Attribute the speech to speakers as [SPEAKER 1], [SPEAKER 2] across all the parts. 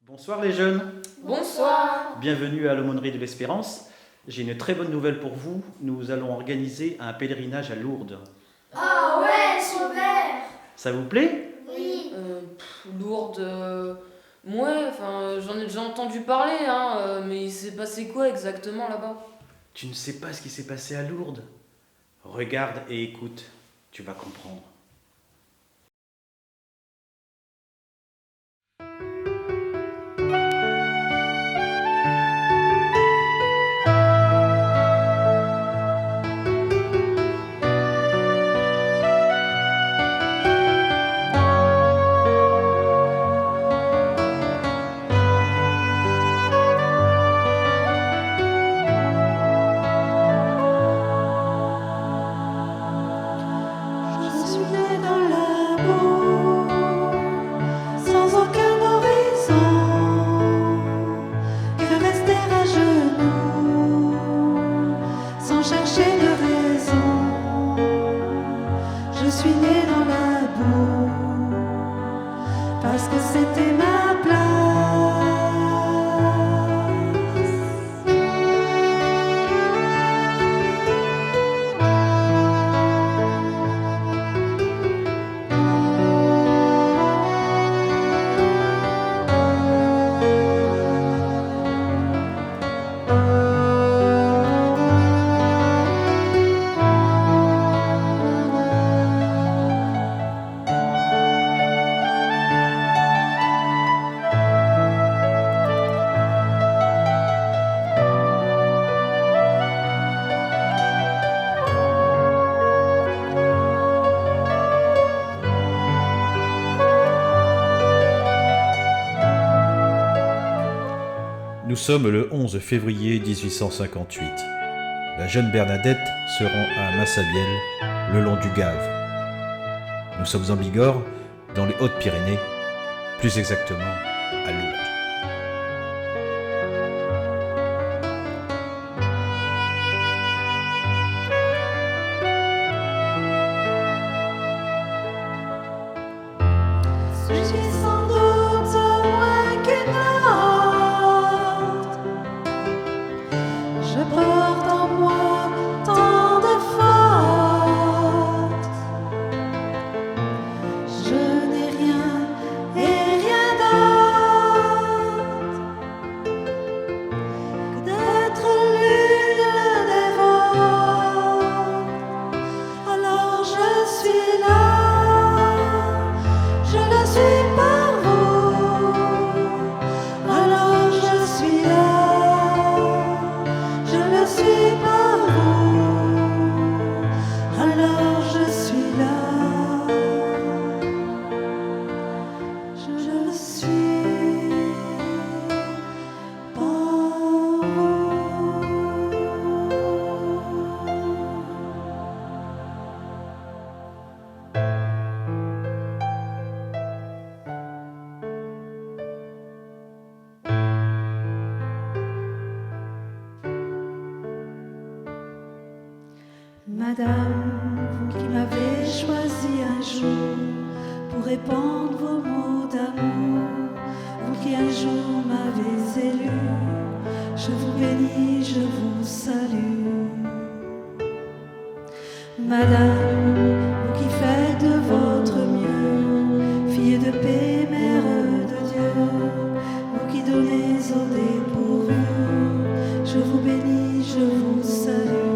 [SPEAKER 1] Bonsoir les jeunes,
[SPEAKER 2] Bonsoir.
[SPEAKER 1] bienvenue à l'aumônerie de l'Espérance. J'ai une très bonne nouvelle pour vous, nous allons organiser un pèlerinage à Lourdes.
[SPEAKER 2] Ah ouais, super.
[SPEAKER 1] Ça vous plaît?
[SPEAKER 2] Oui.
[SPEAKER 3] Lourdes, j'en ai déjà entendu parler, mais il s'est passé quoi exactement là-bas?
[SPEAKER 1] Tu ne sais pas ce qui s'est passé à Lourdes? Regarde et écoute, tu vas comprendre.
[SPEAKER 4] Je suis née dans la boue, sans aucun horizon, que rester à genoux, sans chercher de raison. Je suis née dans la boue, parce que c'était ma place.
[SPEAKER 5] Nous sommes le 11 février 1858. La jeune Bernadette se rend à Massabielle, le long du Gave. Nous sommes en Bigorre, dans les Hautes-Pyrénées, plus exactement à Lourdes.
[SPEAKER 4] Je suis sans doute moins qu'une autre. Je porte en moi tant de fautes. Je n'ai rien et rien d'autre que d'être l'une des vôtres. Alors je suis là. Je le suis par vous, alors je suis là. Je le suis par vous, alors je suis là. Je le suis par vous. Madame, vous qui m'avez choisi un jour pour répandre vos mots d'amour, vous qui un jour m'avez élu, je vous bénis, je vous salue. Madame, vous qui faites de votre mieux, fille de paix, mère de Dieu, vous qui donnez au dépourvu, je vous bénis, je vous salue.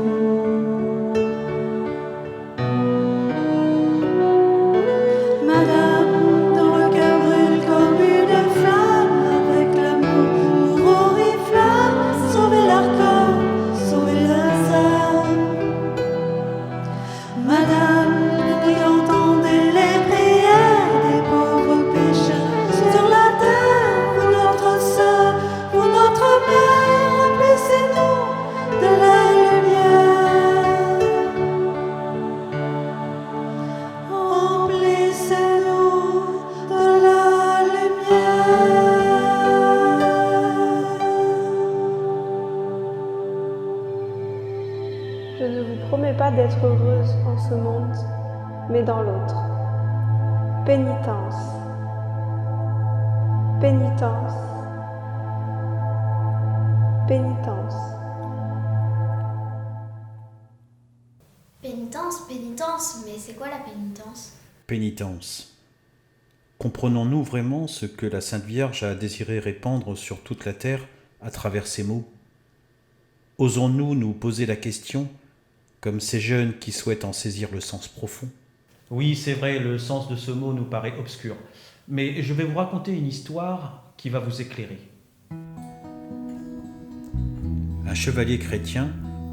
[SPEAKER 4] Madame, dont le cœur brûle comme une flamme, avec l'amour pour oriflamme, sauvez leur corps, sauvez leurs âmes. Madame, vous qui entendez les prières des pauvres pécheurs sur la terre, vous notre sœur, vous notre mère, remplissez-nous de la lumière. Remplissez-nous de la lumière.
[SPEAKER 6] Je ne vous promets pas d'être heureuse en ce monde, mais dans l'autre. Pénitence. Pénitence. Pénitence.
[SPEAKER 2] Pénitence, mais c'est quoi la pénitence?
[SPEAKER 5] Pénitence. Comprenons-nous vraiment ce que la Sainte Vierge a désiré répandre sur toute la terre à travers ces mots? Osons-nous nous poser la question, comme ces jeunes qui souhaitent en saisir le sens profond?
[SPEAKER 1] Oui, c'est vrai, le sens de ce mot nous paraît obscur. Mais je vais vous raconter une histoire qui va vous éclairer.
[SPEAKER 5] Un chevalier chrétien,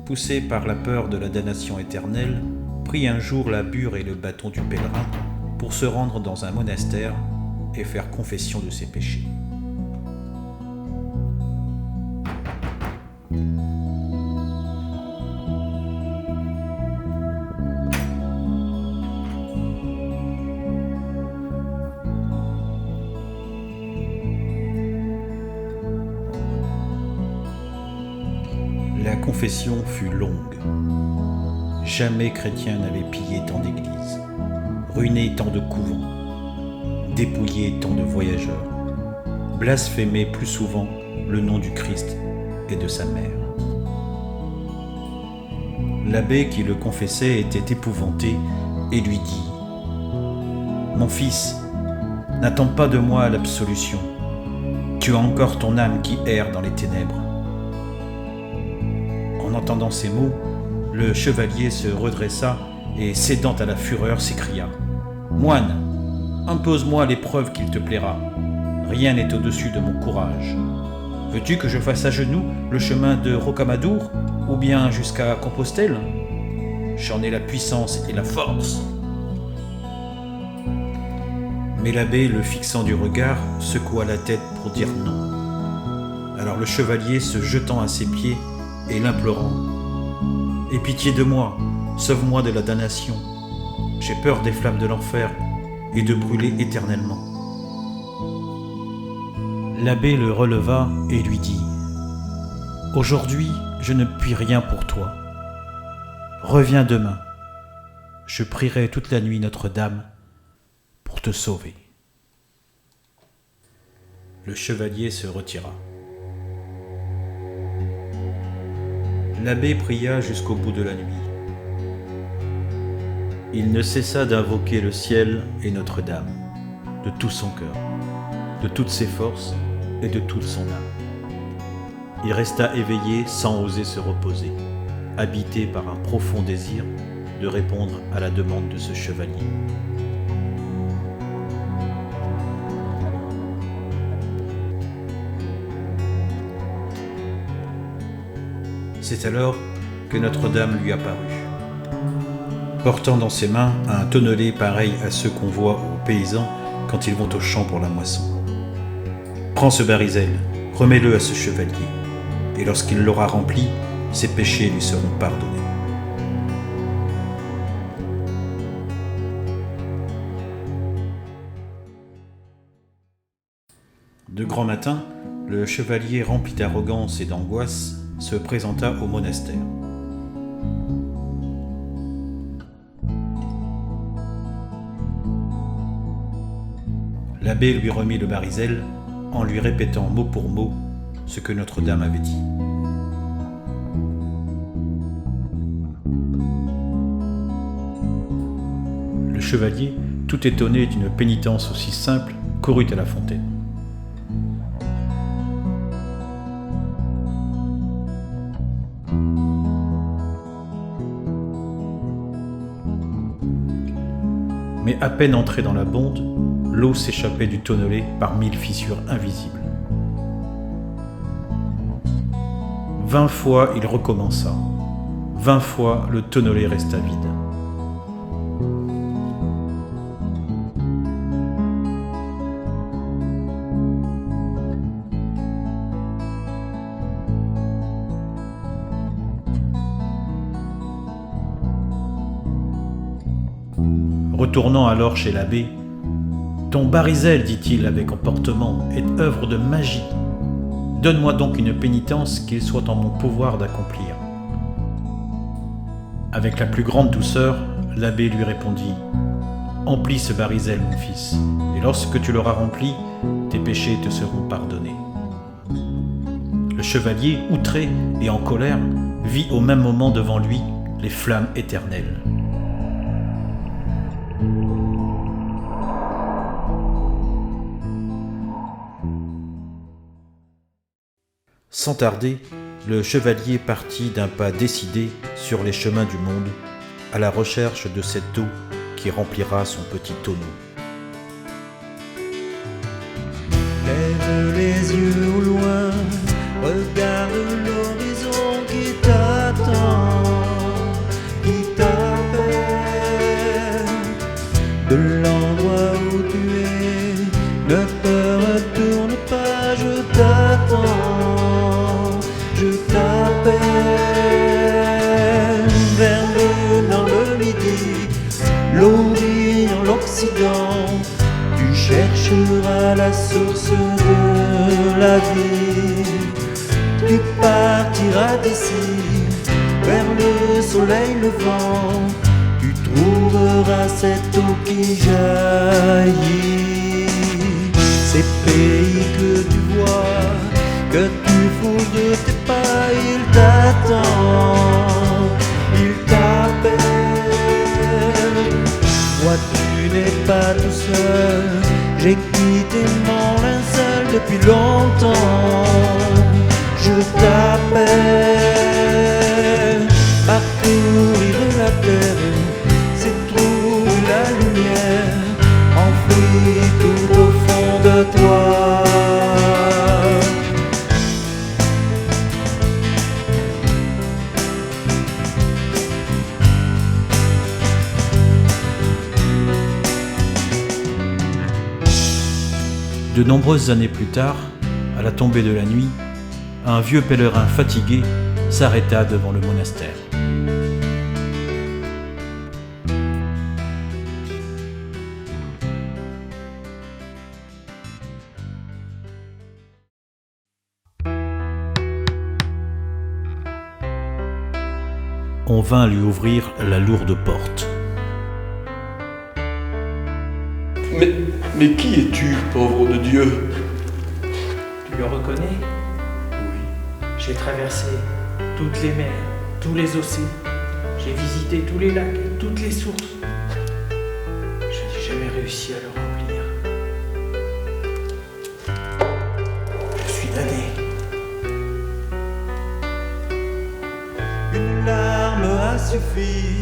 [SPEAKER 5] poussé par la peur de la damnation éternelle, prit un jour la bure et le bâton du pèlerin pour se rendre dans un monastère et faire confession de ses péchés. La confession fut longue. Jamais chrétien n'avait pillé tant d'églises, ruiné tant de couvents, dépouillé tant de voyageurs, blasphémé plus souvent le nom du Christ et de sa mère. L'abbé qui le confessait était épouvanté et lui dit « Mon fils, n'attends pas de moi l'absolution. Tu as encore ton âme qui erre dans les ténèbres. » En entendant ces mots, le chevalier se redressa et, cédant à la fureur, s'écria « Moine, impose-moi l'épreuve qu'il te plaira. Rien n'est au-dessus de mon courage. Veux-tu que je fasse à genoux le chemin de Rocamadour ou bien jusqu'à Compostelle? J'en ai la puissance et la force. » Mais l'abbé, le fixant du regard, secoua la tête pour dire non. Alors le chevalier, se jetant à ses pieds et l'implorant « Aie pitié de moi, sauve-moi de la damnation. J'ai peur des flammes de l'enfer et de brûler éternellement. » L'abbé le releva et lui dit « Aujourd'hui, je ne puis rien pour toi. Reviens demain. Je prierai toute la nuit Notre-Dame pour te sauver. » Le chevalier se retira. L'abbé pria jusqu'au bout de la nuit. Il ne cessa d'invoquer le ciel et Notre-Dame, de tout son cœur, de toutes ses forces et de toute son âme. Il resta éveillé sans oser se reposer, habité par un profond désir de répondre à la demande de ce chevalier. C'est alors que Notre-Dame lui apparut, portant dans ses mains un tonnelet pareil à ceux qu'on voit aux paysans quand ils vont au champ pour la moisson. « Prends ce barisel, remets-le à ce chevalier, et lorsqu'il l'aura rempli, ses péchés lui seront pardonnés. » De grand matin, le chevalier, rempli d'arrogance et d'angoisse, se présenta au monastère. L'abbé lui remit le barisel en lui répétant mot pour mot ce que Notre-Dame avait dit. Le chevalier, tout étonné d'une pénitence aussi simple, courut à la fontaine. Mais à peine entré dans la bonde, l'eau s'échappait du tonnelet par 1000 fissures invisibles. 20 fois il recommença. 20 fois le tonnelet resta vide. Retournant alors chez l'abbé, « Ton barisel, dit-il avec emportement, est œuvre de magie. Donne-moi donc une pénitence qu'il soit en mon pouvoir d'accomplir. » Avec la plus grande douceur, l'abbé lui répondit, « Emplis ce barisel, mon fils, et lorsque tu l'auras rempli, tes péchés te seront pardonnés. » Le chevalier, outré et en colère, vit au même moment devant lui les flammes éternelles. Sans tarder, le chevalier partit d'un pas décidé sur les chemins du monde, à la recherche de cette eau qui remplira son petit tonneau.
[SPEAKER 7] Lève les yeux au loin, regarde l'horizon qui t'attend, qui t'appelle. De l'endroit où tu es, ne te retourne pas, je t'attends, je t'appelle. Vers le nord, le midi, l'Orient, l'Occident, tu chercheras la source de la vie. Tu partiras d'ici vers le soleil levant, tu trouveras cette eau qui jaillit. Ces pays que tu vois, que tu fouilles de tes pas, ils t'attendent, ils t'appellent. Toi tu n'es pas tout seul, j'ai quitté mon linceul depuis longtemps. Je t'appelle, parcourir la terre, c'est trouver la lumière, enfouie tout au fond de toi.
[SPEAKER 5] De nombreuses années plus tard, à la tombée de la nuit, un vieux pèlerin fatigué s'arrêta devant le monastère. On vint lui ouvrir la lourde porte.
[SPEAKER 8] Mais qui es-tu, pauvre de Dieu?
[SPEAKER 9] Tu le reconnais? Oui. J'ai traversé toutes les mers, tous les océans. J'ai visité tous les lacs, toutes les sources. Je n'ai jamais réussi à le remplir. Je suis damné.
[SPEAKER 7] Une larme a suffi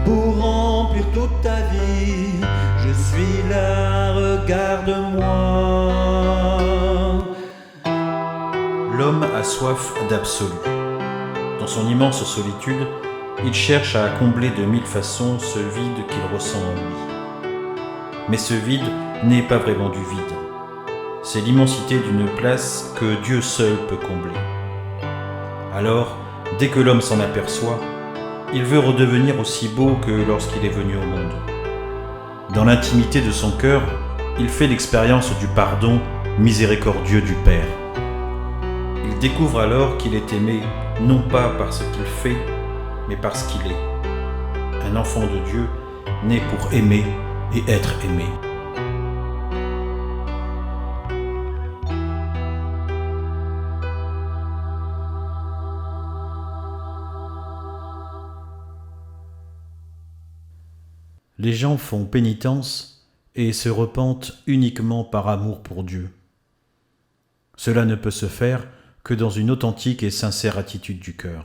[SPEAKER 7] pour remplir toute ta vie. Je suis là, regarde-moi.
[SPEAKER 5] L'homme a soif d'absolu. Dans son immense solitude, il cherche à combler de mille façons ce vide qu'il ressent en lui. Mais ce vide n'est pas vraiment du vide. C'est l'immensité d'une place que Dieu seul peut combler. Alors, dès que l'homme s'en aperçoit, il veut redevenir aussi beau que lorsqu'il est venu au monde. Dans l'intimité de son cœur, il fait l'expérience du pardon miséricordieux du Père. Il découvre alors qu'il est aimé, non pas par ce qu'il fait, mais parce qu'il est. Un enfant de Dieu né pour aimer et être aimé. Les gens font pénitence et se repentent uniquement par amour pour Dieu. Cela ne peut se faire que dans une authentique et sincère attitude du cœur.